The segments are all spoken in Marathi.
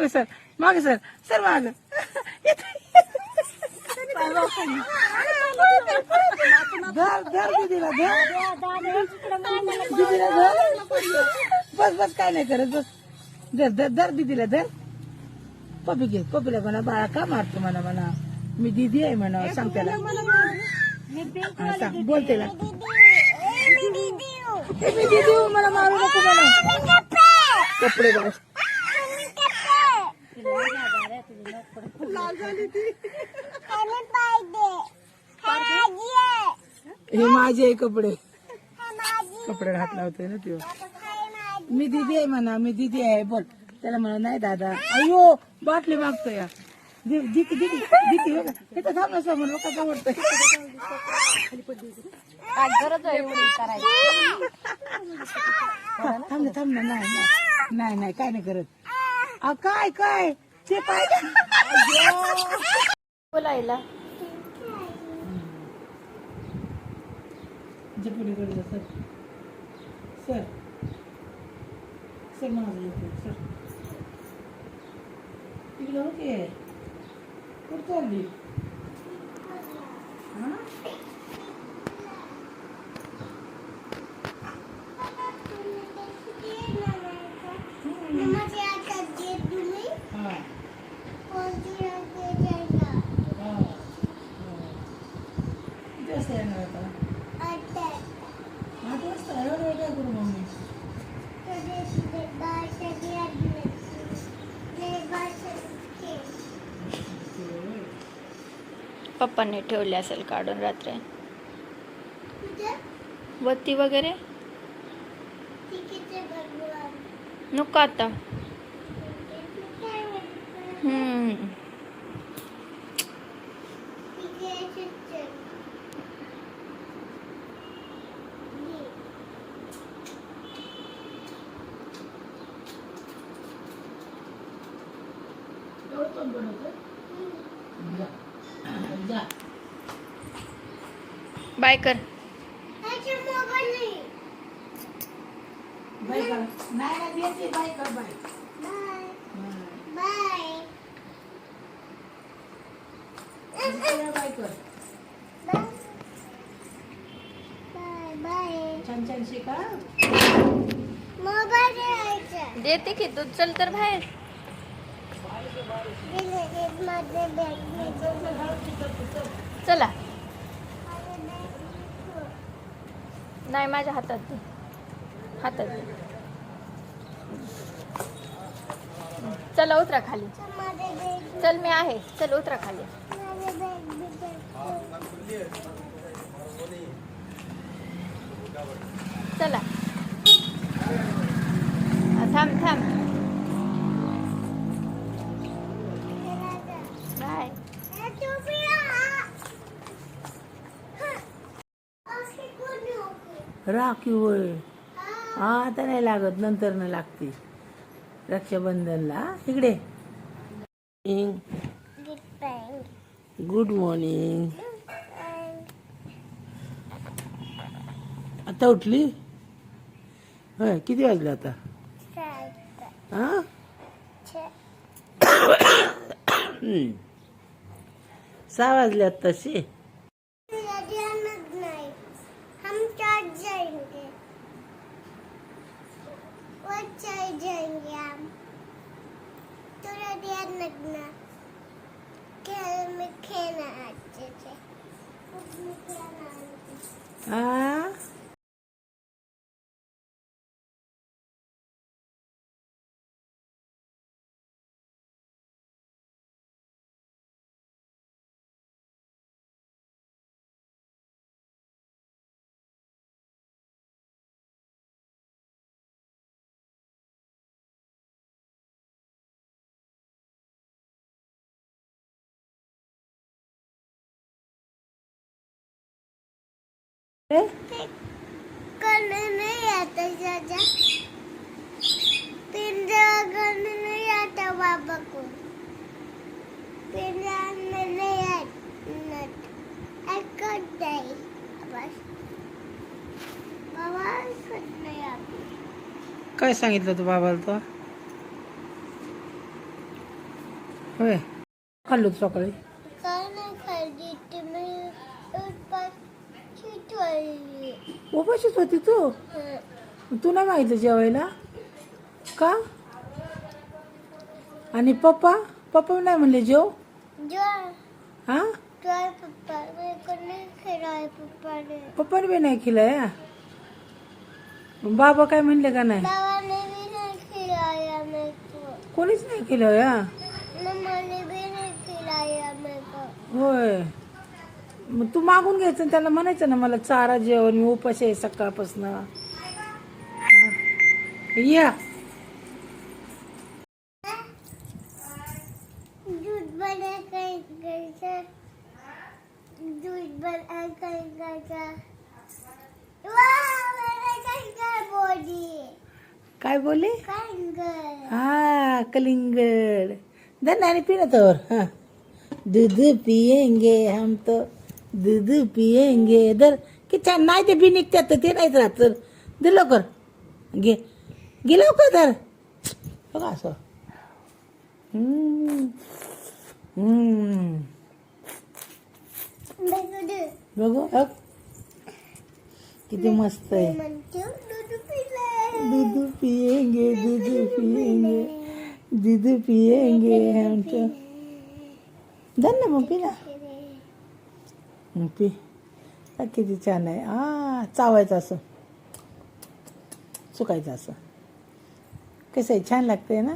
सर मागे सर सर मागे दीदीला बस बस काय नाही करत बस धर धर धर दीदीला धर पपी घे पपीला म्हणा बाळा का मारतो म्हणा म्हणा मी दीदी आहे म्हणा सांग त्याला सांग बोल त्याला मी दीदी मला मारू नको म्हणा कपडे बघ हे माझे आहे कपडे कपडे हात लावतोय ना तू मी दीदी आहे म्हणा मी दीदी आहे बोल त्याला म्हणा नाही दादा अयो बाटली मागतो या दीदी दीदी दीदी बघा इथं थांब ना समोर बघा काय वाटतंय काय गरज आहे एवढी करायची थांब ना थांब ना नाही नाही नाही काय नाही करत काय काय ते पाहिजे बोलायला जे पुढे कडे सर सर सर माझं येते सर इकडे ओके कुठं चालली हा पप्पांनी ठेवले असेल काढून रात्री वत्ती वगैरे नको आता बाय कर बाय कर नाही देते बाय कर बाय बाय कर छान छान शिका देते की तू चल तर बाहेर चला नाही माझ्या हातात दे हातात दे चला उतरा खाली चल मी आहे चल उतरा खाली चला थांब थांब बाय राखी होय आता नाही लागत नंतर न लागते रक्षाबंधनला इकडे गुड मॉर्निंग आता उठली होय किती वाजले आता हा 6 वाजल्यात तशी करने नहीं आता चाचा पिंजरा करने नहीं आता बाबा को पिला नहीं है नट एक नहीं बस बाबा कुछ नहीं आती काय सांगितलं तू बाबाला तो होय खाल्लं तू सकाळी काय नाही खाल्ली तुम्ही ऊपर चिटवाली उपाशीच होती तू तू नाही माहिती जेवायला का आणि पप्पा पप्पा नाही म्हणले जेव जो हा ट्राय पप्पा मेरे को नहीं खिलाया पप्पा ने पप्पाने बी नाही खिलाया बाबा काय म्हणले का नाही बाबा ने भी नहीं खिलाया मेरे को कोणीच नाही खिलाया मम्मा ने भी नहीं खिलाया मेरे को होय मग तू मागून घ्यायचं आणि त्याला म्हणायचं ना मला चारा जेवण मी उपाशी आहे सकाळपासून या दूध बना कैसा दूध बना कैसा वाह मेरा कैसा बॉडी काय बोले कैंगर हा कलिंगड धर नाही पिणं तर हा दूध पियेंगे हम तो दूध पियेंगे दर की छान नाही ते बी निघतात तर ते नाहीच राहत तर दे लवकर घे घे लवकर धर बघा असं हम्म. हम्म. बघू बघ. किती मस्त आहे दूध पियेंगे दूध पियेंगे दूध पियेंगे हम तो धर ना मग पी ना मग पी किती छान आहे चावायचं असं चुकायचं असं कसं आहे छान लागतंय ना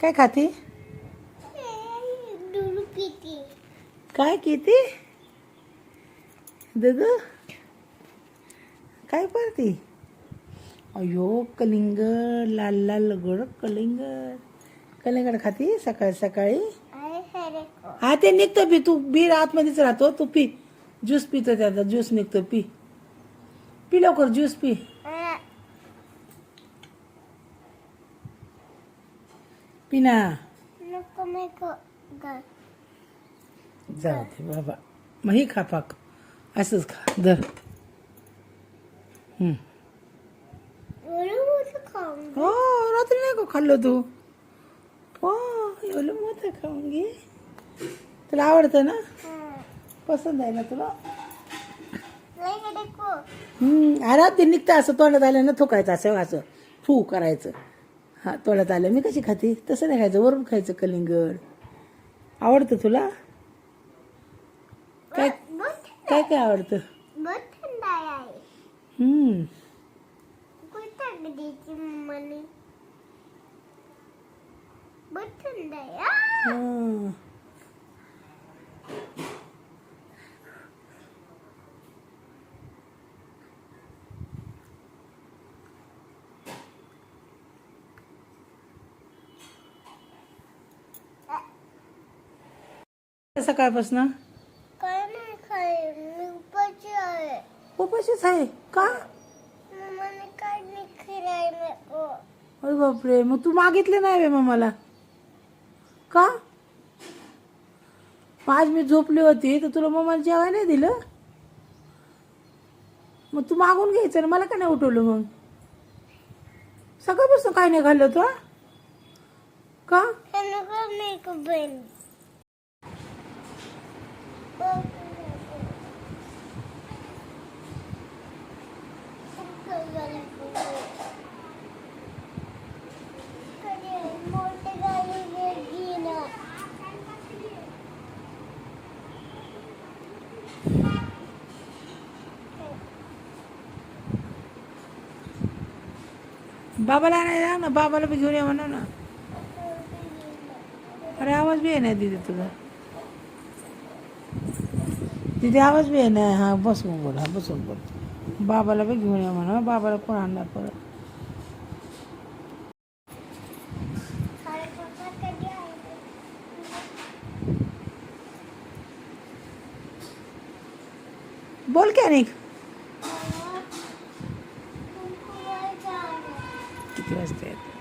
काय खाती दूध पीती काय किती दूध काय पडती अयो कलिंगड लाल लाल गोड कलिंगड खाती सकाळी सकाळी हा ते निघतं पी तू बी आतमध्येच राहतो तू पी ज्यूस पितो त्याचा ज्यूस निघतो पी पी लवकर ज्यूस पी पी ना नको मेरे को जाऊ दे बाबा मग ही खा पाक असंच खा दर खाऊंगी हो रात्री नाही का खाल्लं तू हो एवढं मोठं खाऊन घे तुला आवडतं ना पसंत आहे ना तुला अरे ते निघतं असं तोंडात आलं ना थुकायचं असं फू करायचं हा तोंडात आलं मी कशी खाते तसं नाही खायचं वरून खायचं कलिंगड आवडतं तुला काय काय काय आवडतं बहुत ठंडा आहे कोई थंड देती मम्माने बहुत ठंडा आहे हा. सकाळपासून काय नाही खाय मी उपाशी आहे उपाशीच आहे का मम्माने काय नाही खिलाय मेरे को अरे बापरे मग तू मागितले नाही बे मला का आज मी झोपली होती तर तुला मम्माला जेवायला नाही दिलं मग तू मागून घ्यायचं ना मला का नाही उठवलं मग सकाळपासून काय नाही खाल्लं तू का नको नाही को बन मोठे गाडी ना बाबाला नाही जा ना बाबाला बी घेऊन या म्हणा ना अरे आवाज बी आहे ना दीदी तुझा दीदी आवाज बी आहे ना हा बस मग बोल हा बसून बोल बाबाला बी घेऊन या म्हणा बाबाला कोण आणणार परत बोल क्या निक किती वाजता येत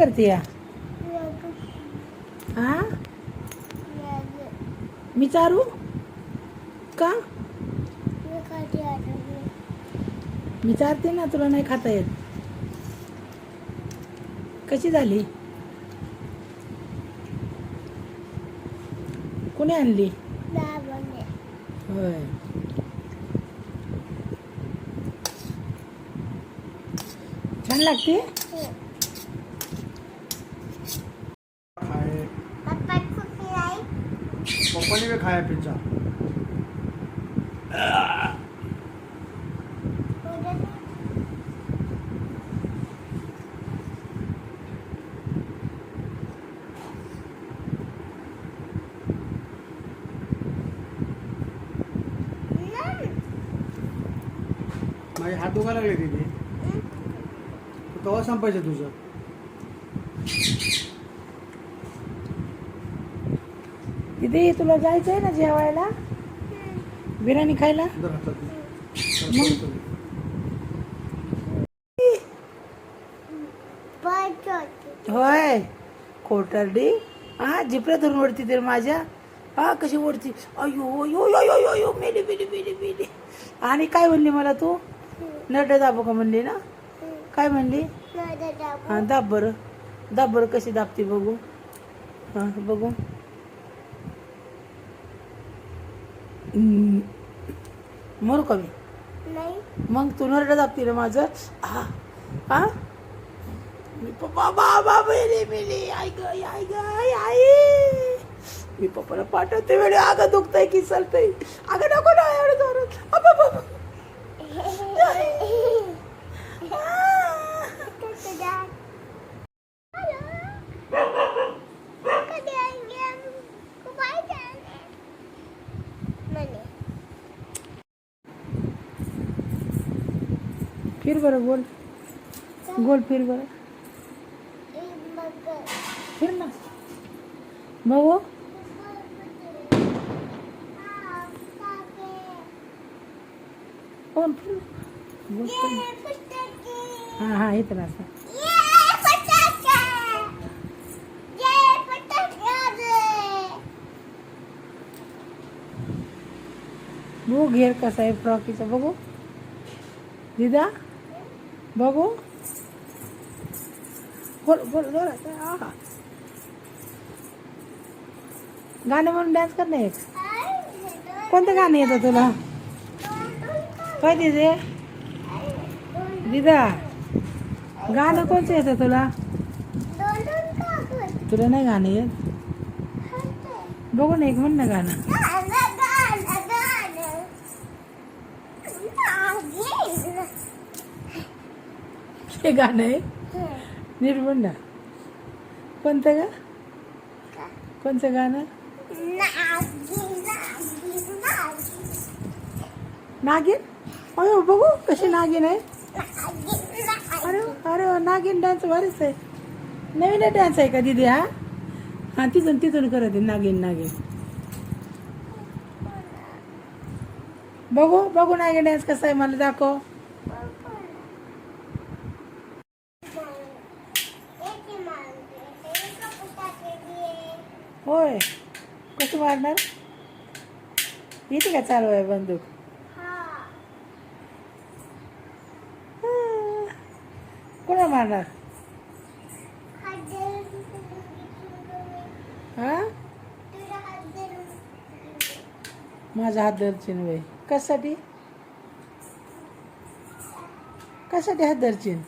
करते या हा मी चारू का मी चारते ना तुला नाही खाता येत कशी झाली कोणी आणली होय छान लागते खाए पापा ने भी खाया पिज्जा माझे हात दुखायला लागले तिथे केव्हा संपायचं तुझं तिथे तुला जायचंय ना जेवायला बिर्याणी खायला जर हातात होय खोटरडी हा जिपऱ्या धरून ओढती तर माझ्या हा कशी ओढती अयो यो यो यो यो यो मेली मेली मेली मेली आणि काय म्हणली मला तू नट दाबू का म्हणली ना काय म्हणली हा दाब बरं कशी दाबते बघू हा बघू मरू का मी मग तू नरडं दाबते ना माझं हा हा मी बाबा मेली आई ग आई ग आई मी पप्पाला पाठवते वेळे अगं दुखतंय की चालतंय अगं नको ना एवढं जोरात फिर बरं गोल फिर बरं फिर ना बघू कोण फिर गोल फिर हा हा इथं असं बघू घेर कसा आहे फ्रॉकीचा बघू दिदा बघू बोल बोल जोरात आहा गाणं म्हणून डान्स कर ना एक कोणतं गाणं येतं तुला काय दिदे दिदा गाणं कोणतं येतं तुला तुला नाही गाणं येत बघू ना एक म्हण ना गाणं हे गाणं आहे नीट म्हण ना कोणतं गा कोणतं गाणं नागिन अरे बघू कशी नागिन आहे अरे अरे नागिन डान्स भारीच आहे नवीन डान्स आहे का दिदी हा हा तिथून करत नागिन बघू नागिन डान्स कसा आहे मला दाखव होय कसं मारणार येते का चालू आहे बंदूक कोणा मारणार हा माझा हात धरचीन वय कशासाठी हात धरचीन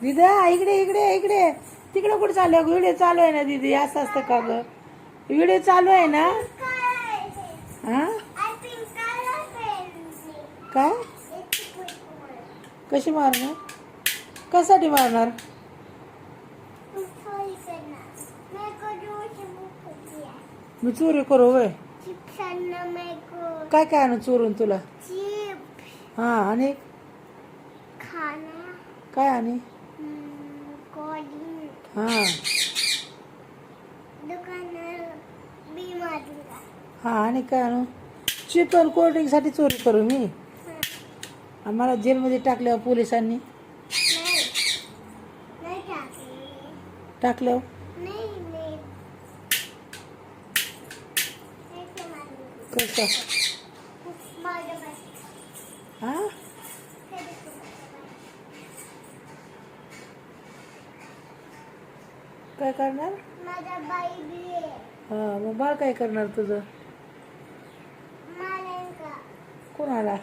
दिदा इकडे तिकडे कुठे चालू आहे व्हिडिओ चालू आहे ना दीदी असं असतं का ग व्हिडिओ चालू आहे ना हा काय कशी मारणार कशासाठी मारणार मी चोरी करू वय काय काय आणू चोरून तुला हा आणि काय आणि हा हा आणि काय आणू चिप आणि कोल्ड्रिंक साठी चोरी करू मी आम्हाला जेलमध्ये टाकल्यावर पोलिसांनी टाकलं नहीं नहीं कसं माझ्या बाई हा काय करणार माझा बाई बी आहे हा मग बाळ काय करणार तुझं मारेन का कोणाला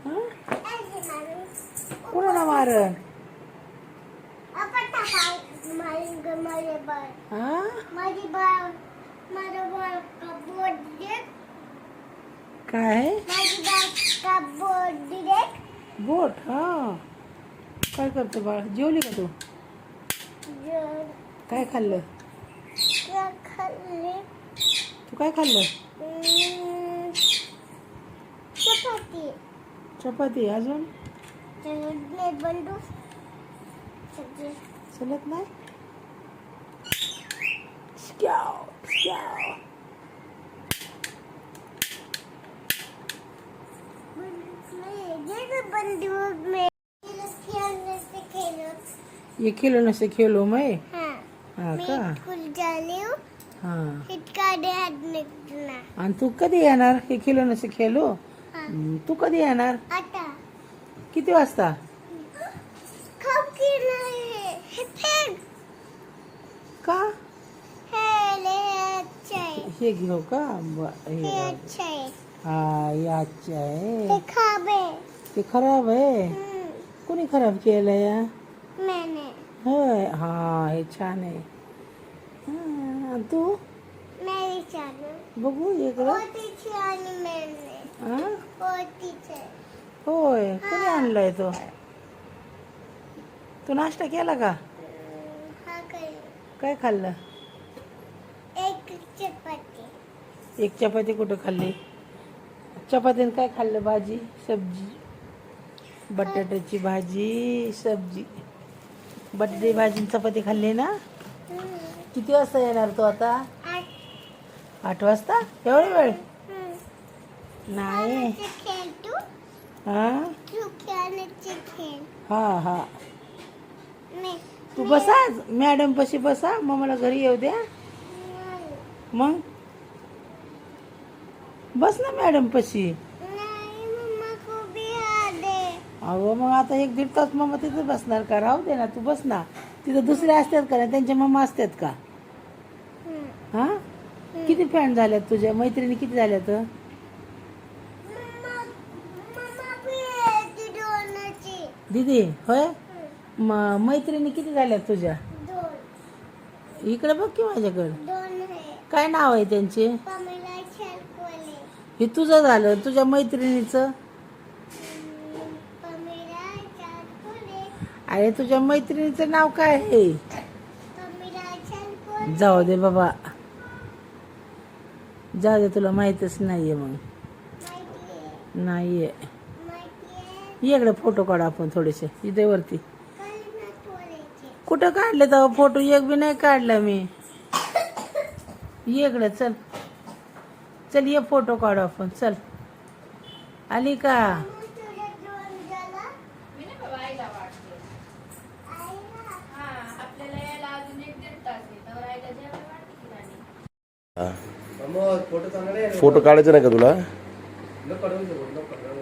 हा ऐसे मारेन कोणाला मारण आपण टाका मारेन का माझे बाळ हा माझी बाळ माझा बाळ का बोट दे काय माझी बाळ का बोट दे बोट हा काय करतो बाळ जेवली का तू जर काय खाल्लं का खाल्ले तू काय खाल्लं चपाती चपाती अजून नाही बंडू चलत नाही स्क्याव स्क्याव बंदूक में खेलने से खेलो ये खिलौने से खेलो मैं हाँ हा मैं का स्कूल जाने हूँ हा इतका हात निघणार आणि तू कधी येणार हे खिलौने से खेलो हा तू कधी येणार आता किती वाजता खाऊ की नाही हे फेक का हे ले अच्छा आहे हे घेऊ का हे हे अच्छा आहे हा हे आजचे आहे हे खाबे ते खराब आहे कोणी खराब केलं या मैंने होय हा हे छान आहे हा, तू मेरी चालू बघू इकडं पोतीची आणि मैंने हा पोतीचे होय कोणी आणलाय तो तू नाश्ता केला का हा काही काय खाल्लं एक चपाती एक चपाती कुठं खाल्ली चपातीने काय खाल्लं भाजी सब्जी बटाट्याची भाजी सब्जी बटाट्याची भाजी आणि चपाती खाल्ली ना किती वाजता येणार तू आता 8 वाजता एवढी वेळ नाही खेळ तू हा तू खेळण्याचे खेळ हा हा मी तू बसा मॅडम पशी बसा मग मला घरी येऊ द्या मग बस ना मॅडम पशी नाही मम्मा को भी आ दे अहो मग आता 1-1.5 तास मम्मा तिथे बसणार का राहू दे ना तू बस ना तिथं दुसरे असतात का नाही त्यांच्या मम्मा असतात का हा किती फॅन झाल्यात तुझ्या मैत्रिणी किती झाल्यात मम्मा मम्मा भी आहे ती दोनाची दीदी होय मैत्रिणी किती झाल्यात तुझ्या दोन इकडे बघ की माझ्याकडे दोन आहे काय नाव आहे त्यांचे पमेला छलकोले हे तुझं झालं तुझ्या मैत्रिणीचं पमेला छलकोले अरे तुझ्या मैत्रिणीचं नाव काय आहे पमेला छलकोले जाऊ दे बाबा जाऊ दे तुला माहीतच नाहीये मग माहिती आहे नाहीये माहिती आहे इकडे फोटो काढू आपण थोडेसे इथे वरती कलिना कोलेचे कुठं काढले तेव्हा फोटो एक बी नाही काढला मी इकडे चल चल ये फोटो काढू आपण चल आली का तुझ्या दोन झाला मी नाही बाबा आईला वाटते आईला हा आपल्याला यायला अजून 1-1.5 तास आहे तर आईला जेवायला वाटते की नाही मग फोटो चांगले आहे. फोटो काढायचा नाही का तुला नको काढू, नको काढू.